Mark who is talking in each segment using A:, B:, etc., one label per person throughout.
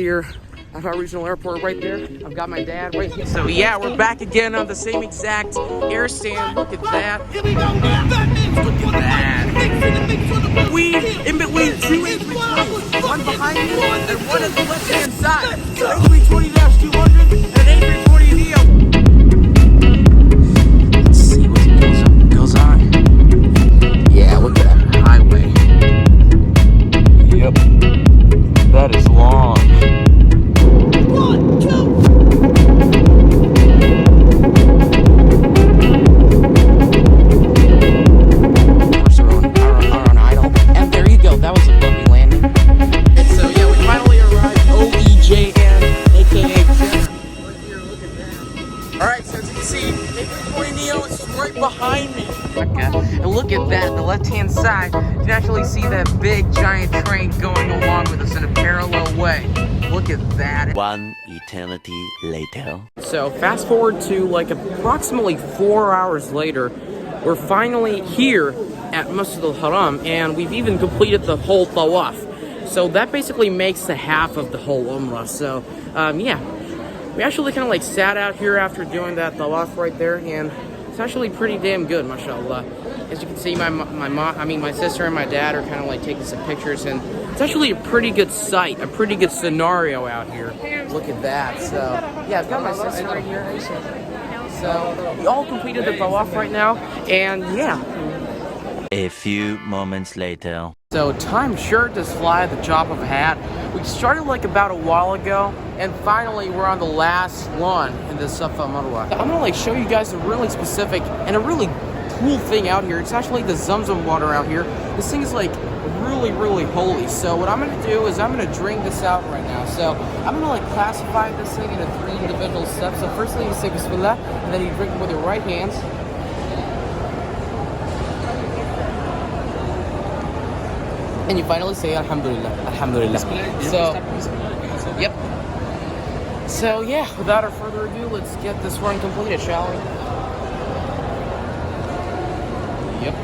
A: Here at our regional airport right there. I've got my dad right here. So yeah, we're back again on the same exact air stand. Look at that. Look at that. We in between two A320s, one behind me and one at the left hand side. A320-200 and an A320neo. Let's see what goes on. Yeah, look at that highway. Yep. That is long. 1, 2. We're on idle. And there you go. That was a lovely landing. And so yeah, we finally arrived. OEJN, aka Jenner. Right here, look at that. Alright, so as you can see, A320neo is right behind me. Mecca. And look at that, the left-hand side. You can actually see that big giant train going along with us in a parallel way. Look at that.
B: One eternity later.
A: So fast forward to like approximately 4 hours later, we're finally here at Masjid al-Haram, and we've even completed the whole Tawaf. So that basically makes the half of the whole Umrah. So yeah, we actually kind of like sat out here after doing that Tawaf right there, and it's actually pretty damn good, mashallah. As you can see, my sister and my dad are kind of like taking some pictures, and it's actually a pretty good sight, a pretty good scenario out here. Look at that. So yeah, I've got my sister right here. So we all completed the Tawaf right now, and yeah.
B: A few moments later.
A: So time sure does fly at the drop of a hat. We started like about a while ago, and finally we're on the last one in the Safa Marwa. I'm gonna like show you guys a really specific and a really cool thing out here. It's actually the Zamzam water out here. This thing is like really, really holy. So what I'm gonna do is I'm gonna drink this out right now. So I'm gonna like classify this thing into 3 individual steps. So firstly you say Bismillah, and then you drink it with your right hands. And you finally say Alhamdulillah, Alhamdulillah. So, yep. So yeah, without further ado, let's get this run completed, shall we? Yep.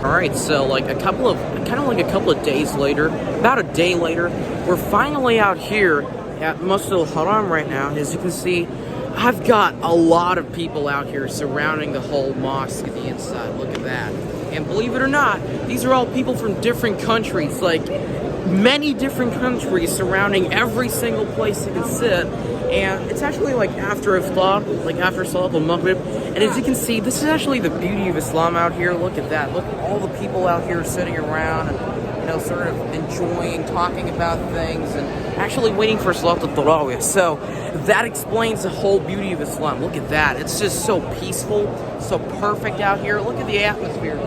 A: Alright, so like a couple of days later, about a day later, we're finally out here at Masjid al-Haram right now. As you can see, I've got a lot of people out here surrounding the whole mosque at the inside. Look at that. And believe it or not, these are all people from different countries, like many different countries surrounding every single place you can sit. And it's actually like after iftar, like after Salat al-Maghrib. And as you can see, this is actually the beauty of Islam out here. Look at that. Look at all the people out here sitting around and, you know, sort of enjoying, talking about things, and actually waiting for Salat al-Taraweeh. So that explains the whole beauty of Islam. Look at that. It's just so peaceful, so perfect out here. Look at the atmosphere.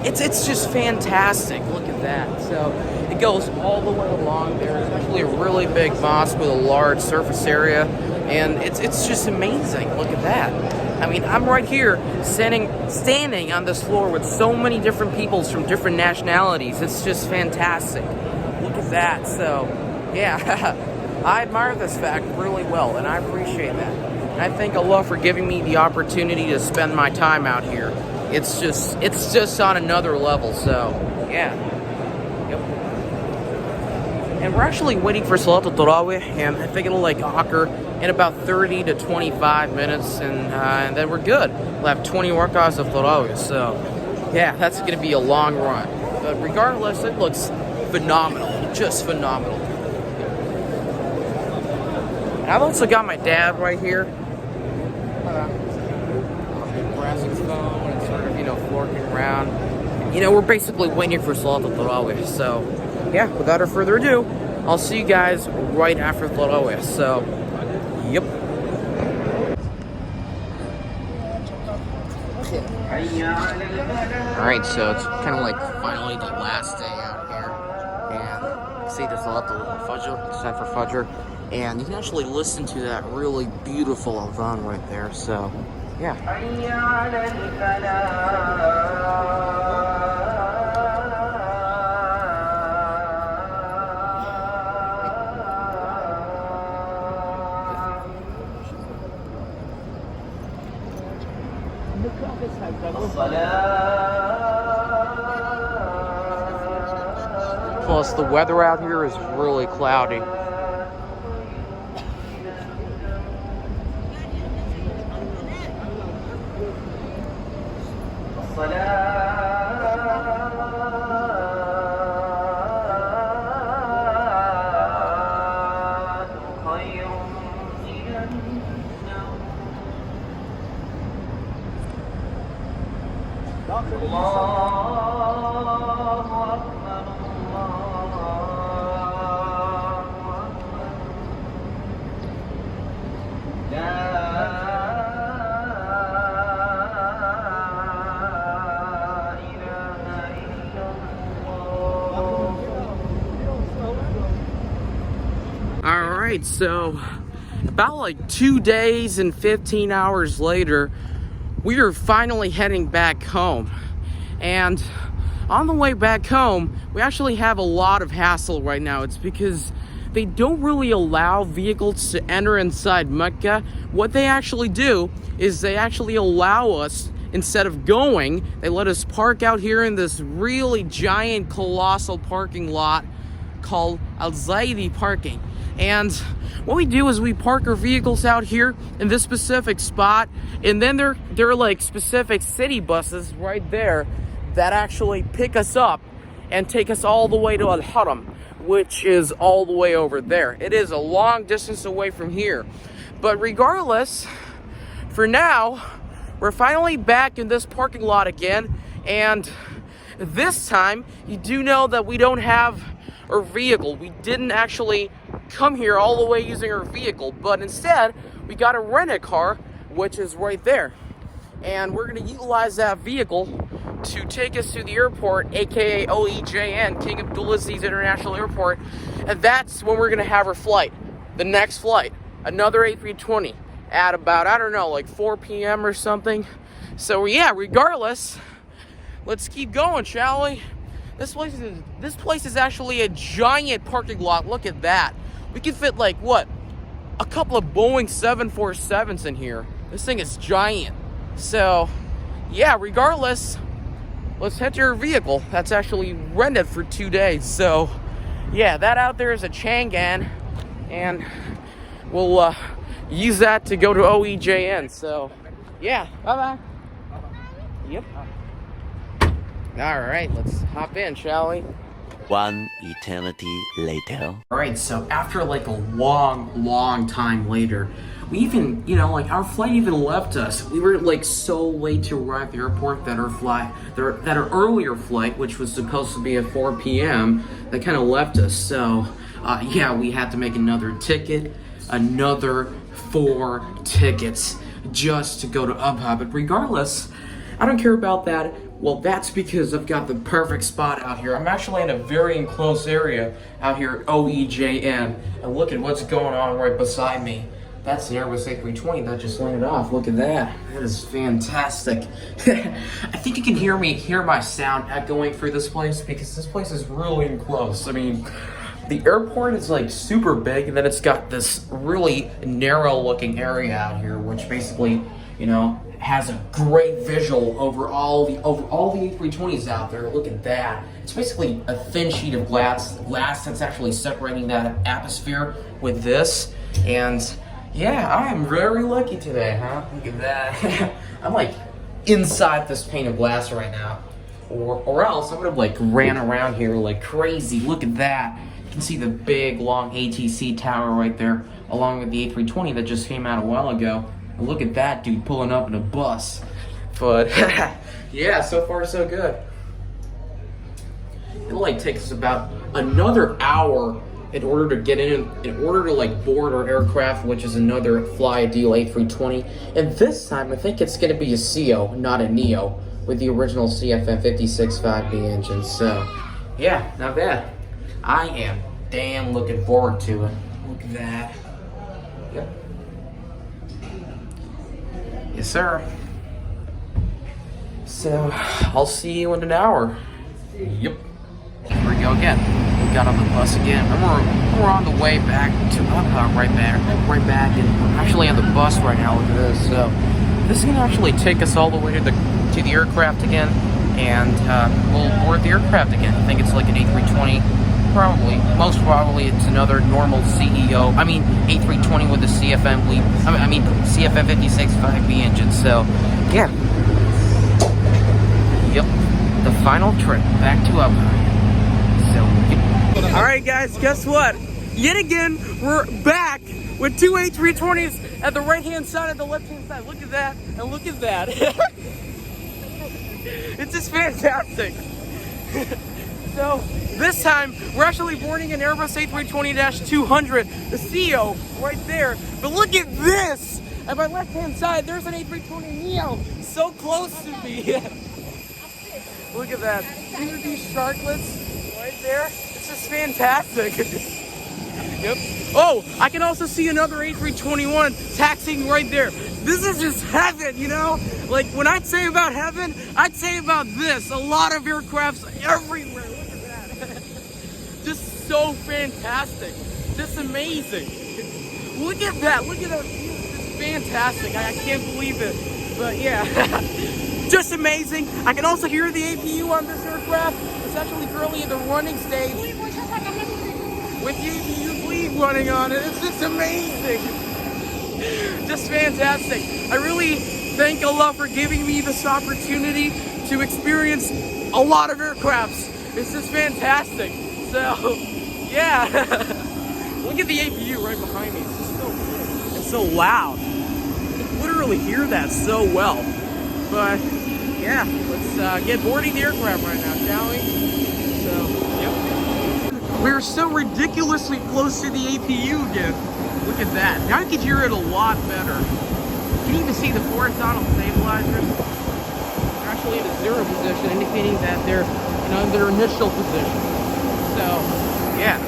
A: It's just fantastic. Look at that. So it goes all the way along. There's actually a really big mosque with a large surface area, and it's just amazing. Look at that. I mean, I'm right here standing on this floor with so many different peoples from different nationalities. It's just fantastic. Look at that. So yeah, I admire this fact really well, and I appreciate that. And I thank Allah for giving me the opportunity to spend my time out here. It's just on another level. So yeah. Yep. And we're actually waiting for Salat al-Taraweeh, and I think it'll like occur in about 30 to 25 minutes, and then we're good. We'll have 20 rak'ahs of Taraweeh. So yeah, that's going to be a long run. But regardless, it looks phenomenal. Just phenomenal. And I've also got my dad right here. Grasping his phone and sort of, you know, flirting around. You know, we're basically waiting for Salat al-Taraweeh. So yeah, without further ado, I'll see you guys right after Taraweeh. So yep. Alright, so it's kind of like finally the last day out here. And see the Salat al-Fajr, it's time for Fajr. And you can actually listen to that really beautiful Adhan right there. So yeah. Plus, the weather out here is really cloudy. Alright, so about like 2 days and 15 hours later, we are finally heading back home. And on the way back home, we actually have a lot of hassle right now. It's because they don't really allow vehicles to enter inside Mecca. What they actually do is they actually allow us, instead of going, they let us park out here in this really giant, colossal parking lot called Zaidee Parking. And what we do is we park our vehicles out here in this specific spot, and then there are like specific city buses right there that actually pick us up and take us all the way to Al-Haram, which is all the way over there. It is a long distance away from here. But regardless, for now, we're finally back in this parking lot again, and this time, you do know that we don't have our vehicle. We didn't actually come here all the way using our vehicle, but instead, we got to rent a car, which is right there. And we're going to utilize that vehicle to take us to the airport, aka OEJN, King Abdulaziz International Airport, and that's when we're going to have our flight, the next flight, another A320 at about, I don't know, like 4 p.m. or something. So yeah, regardless, let's keep going, shall we? This place is actually a giant parking lot. Look at that. We can fit like what? A couple of Boeing 747s in here. This thing is giant. So, yeah, regardless, let's head to your vehicle. That's actually rented for 2 days. So, yeah, that out there is a Changan, and we'll use that to go to OEJN. So, yeah, bye-bye. Yep. All right, let's hop in, shall we?
B: One eternity later.
A: All right, so after like a long time later, we even, like our flight even left us. We were like so late to arrive at the airport that our earlier flight, which was supposed to be at 4 p.m., that kind of left us. So, yeah, we had to make another 4 tickets just to go to Abha. But regardless, I don't care about that. Well, that's because I've got the perfect spot out here. I'm actually in a very enclosed area out here at OEJN. And look at what's going on right beside me. That's an Airbus A320 that just landed off. Look at that. That is fantastic. I think you can hear my sound echoing through this place because this place is really enclosed. I mean, the airport is like super big, and then it's got this really narrow looking area out here, which basically, has a great visual over all the A320s out there. Look at that. It's basically a thin sheet of glass that's actually separating that atmosphere with this. And yeah, I am very lucky today, huh? Look at that. I'm like inside this pane of glass right now. Or else I would have like ran around here like crazy. Look at that. You can see the big long ATC tower right there along with the A320 that just came out a while ago. And look at that dude pulling up in a bus. But yeah, so far so good. It'll like take us about another hour in order to get in order to like board our aircraft, which is another Fly Deal A320. And this time I think it's gonna be a CO, not a Neo, with the original CFM 56.5B engine. So yeah, not bad. I am damn looking forward to it. Look at that. Yep. Yes, sir. So, I'll see you in an hour. Yep. Here we go again. We got on the bus again. And we're on the way back to Abha right back. And we're actually on the bus right now. Look at this. So, this is gonna actually take us all the way to the aircraft again, and we'll board the aircraft again. I think it's like an A320 probably, most probably, it's another normal CEO. I mean, A320 with a CFM LEAP. I mean, CFM 56-5B engine. So, yeah. Yep. The final trip back to Abha. So, all right, guys. Guess what? Yet again, we're back with two A320s at the right-hand side and the left-hand side. Look at that, and look at that. It's just fantastic. So this time we're actually boarding an Airbus A320-200, the CEO right there. But look at this! At my left-hand side, there's an A320neo so close to me. Look at that. These are these sharklets right there. It's just fantastic. Yep. Oh, I can also see another A321 taxiing right there. This is just heaven, you know? Like, when I'd say about heaven, I'd say about this. A lot of aircrafts everywhere. Look at that. Just so fantastic. Just amazing. Look at that. Look at that. It's fantastic. I can't believe it. But yeah, just amazing. I can also hear the APU on this aircraft. It's actually currently in the running stage with the APU bleed running on it. It's just amazing. Just fantastic. I really thank Allah for giving me this opportunity to experience a lot of aircrafts. It's just fantastic. So, yeah. Look at the APU right behind me. It's just so good. It's so loud. You can literally hear that so well. But, yeah, let's get boarding the aircraft right now, shall we? So, yep. We're so ridiculously close to the APU again. Look at that. Now you can hear it a lot better. You can even see the horizontal stabilizers. They're actually in a zero position, indicating that they're in their initial position. So, yeah.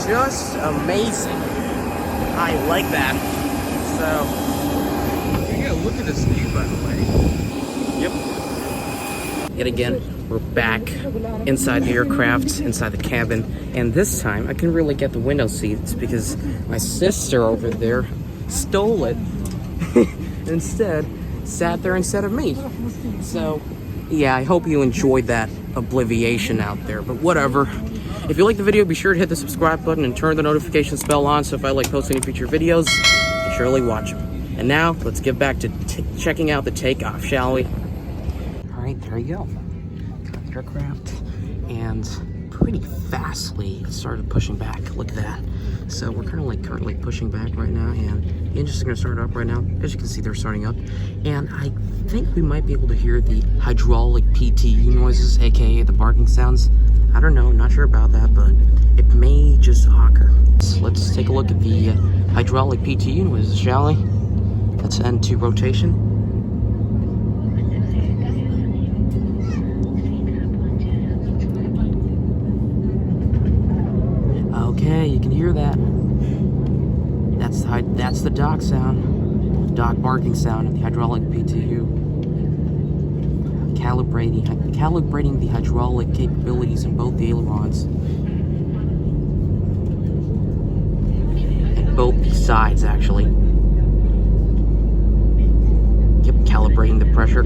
A: Just amazing. I like that. So, yeah, look at this view, by the way. Yep. Yet again, we're back inside the aircraft, inside the cabin, and this time I can really get the window seats because my sister over there stole it. Instead, sat there instead of me. So, yeah, I hope you enjoyed that obliviation out there, but whatever. If you like the video, be sure to hit the subscribe button and turn the notifications bell on so if I like posting any future videos, you can surely watch them. And now, let's get back to checking out the takeoff, shall we? Alright, there you go. Got the aircraft, and pretty fastly it started pushing back. Look at that. So we're currently pushing back right now, and the engine's gonna start up right now. As you can see, they're starting up, and I think we might be able to hear the hydraulic PTU noises, aka the barking sounds. I don't know, not sure about that, but it may just occur. So let's take a look at the hydraulic PTU noises, shall we? Let's end to rotation. Okay, you can hear that. That's the dock sound, dock barking sound of the hydraulic PTU. Calibrating the hydraulic capabilities in both the ailerons and both the sides, actually. Yep, calibrating the pressure.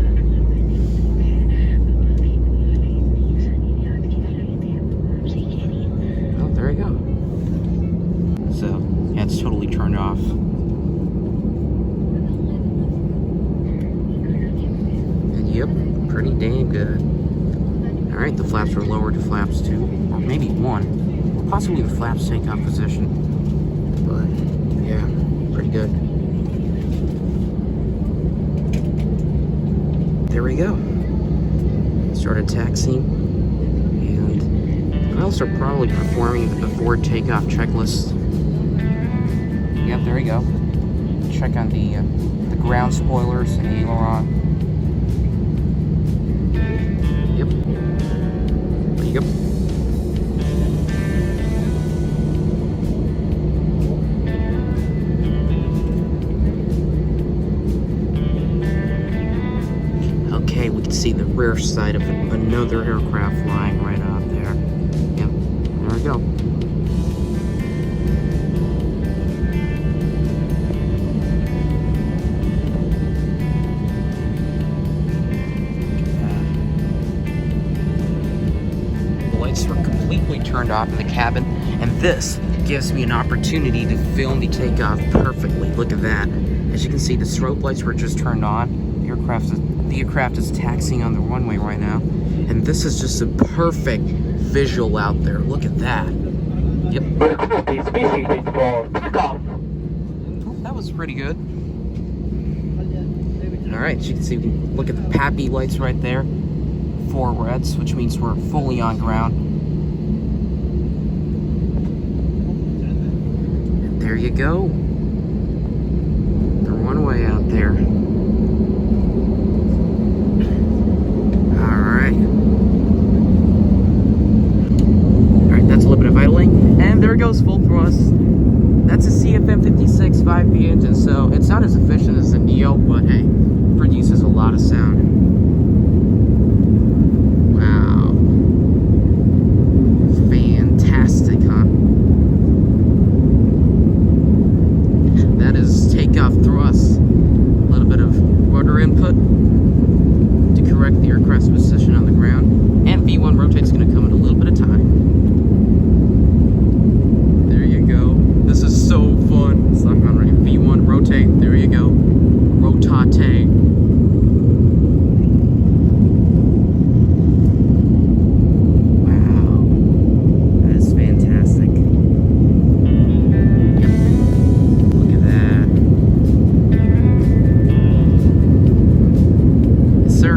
A: Oh, there you go. So, yeah, it's totally turned off. And yep, pretty dang good. Alright, the flaps are lowered to flaps 2, or maybe 1, or possibly the flaps takeoff position. But, yeah, pretty good. There we go. Started taxiing, and pilots are probably performing the forward takeoff checklist. Yep, there we go. Check on the ground spoilers and the aileron. Yep. Okay, we can see the rear side of another aircraft flying right out there. Yep, there we go. turned off in the cabin, and this gives me an opportunity to film the takeoff perfectly. Look at that. As you can see, the strobe lights were just turned on. The aircraft is taxiing on the runway right now, and this is just a perfect visual out there. Look at that. Yep. Oh, that was pretty good. Alright, as you can see, we can look at the PAPI lights right there. 4 reds, which means we're fully on ground. And there you go. The runway out there. Alright. Alright, that's a little bit of idling. And there goes full thrust. That's a CFM56 5V engine, so it's not as efficient as the Neo, but hey, produces a lot of sound. Wow. Fantastic, huh? That is takeoff thrust. A little bit of rudder input to correct the aircraft's position on the ground. And V1 rotate's going to come in a little bit of time. There you go. This is so fun. It's like on right. V1 rotate. There you go. Rotate. Wow. That is fantastic. Yep. Look at that. Yes, sir.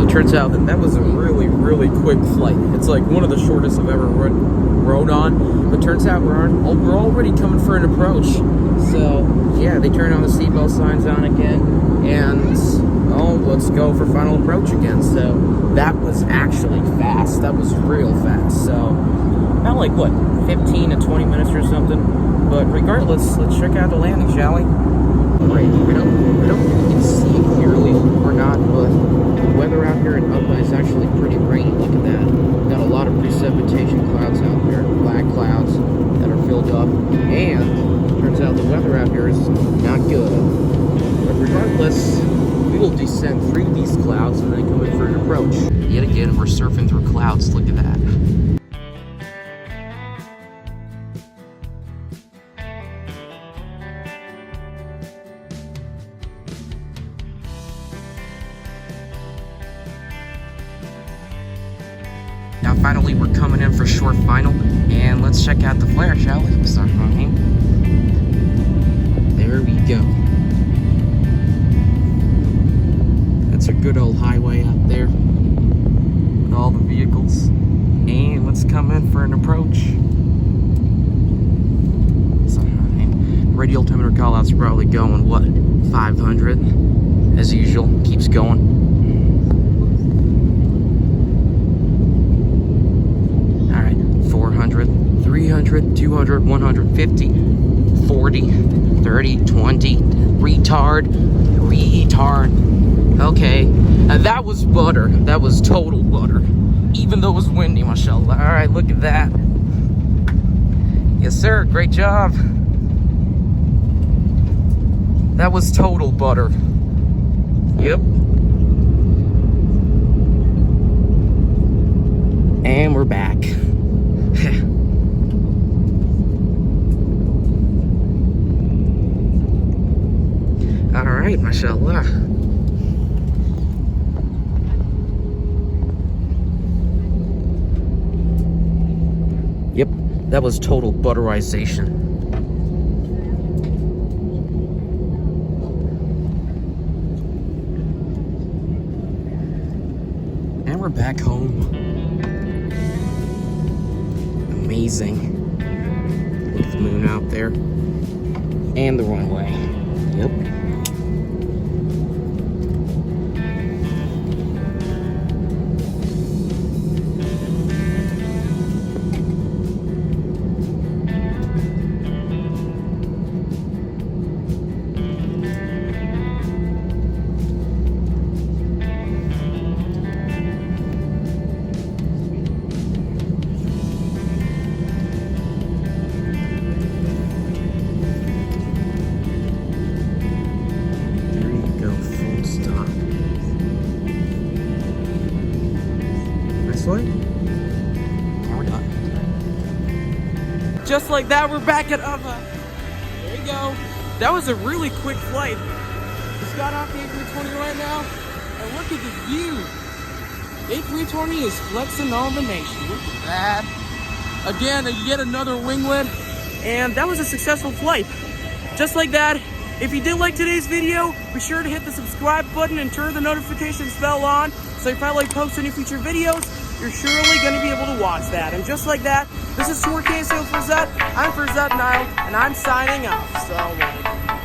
A: Turns out that was a really quick flight. It's like one of the shortest I've ever rode on. But turns out we're already coming for an approach. So yeah, they turned on the seatbelt signs on again, and oh, let's go for final approach again. So that was actually fast. That was real fast. So not like what, 15 to 20 minutes or something. But regardless, let's check out the landing, shall we? Great. I don't know if you can see it clearly or not, but the weather out here in Abha is actually pretty rainy. Look at that. Got a lot of precipitation clouds out there, black clouds that are filled up, and turns out the weather out here is not good. But regardless, we will descend through these clouds and then come in for an approach. Yet again, we're surfing through clouds. Look at that. Now finally we're coming in for short final, and let's check out the flare, shall we? Start running. There we go. That's a good old highway out there with all the vehicles. And let's come in for an approach. Radial altimeter callouts are probably going, what, 500 as usual. Keeps going. Alright, 400, 300, 200, 150, 40, 30, 20, retard. Okay, that was butter. That was total butter. Even though it was windy, mashallah. Alright, look at that. Yes, sir, great job. That was total butter. Yep. And we're back. Alright, mashallah. Yep, that was total butterization. And we're back home. Amazing. Look at the moon out there. And the runway. Yep. And we're done. Just like that, we're back at Abha. There you go. That was a really quick flight. Just got off the A320 right now, and look at the view. A320 is flexing on the nation. Look at that. Again, yet another winglet, and that was a successful flight. Just like that. If you did like today's video, be sure to hit the subscribe button and turn the notifications bell on, so if I post any future videos, you're surely going to be able to watch that. And just like that, this is Tour KSO Farzad. I'm Farzad Nile, and I'm signing off. So.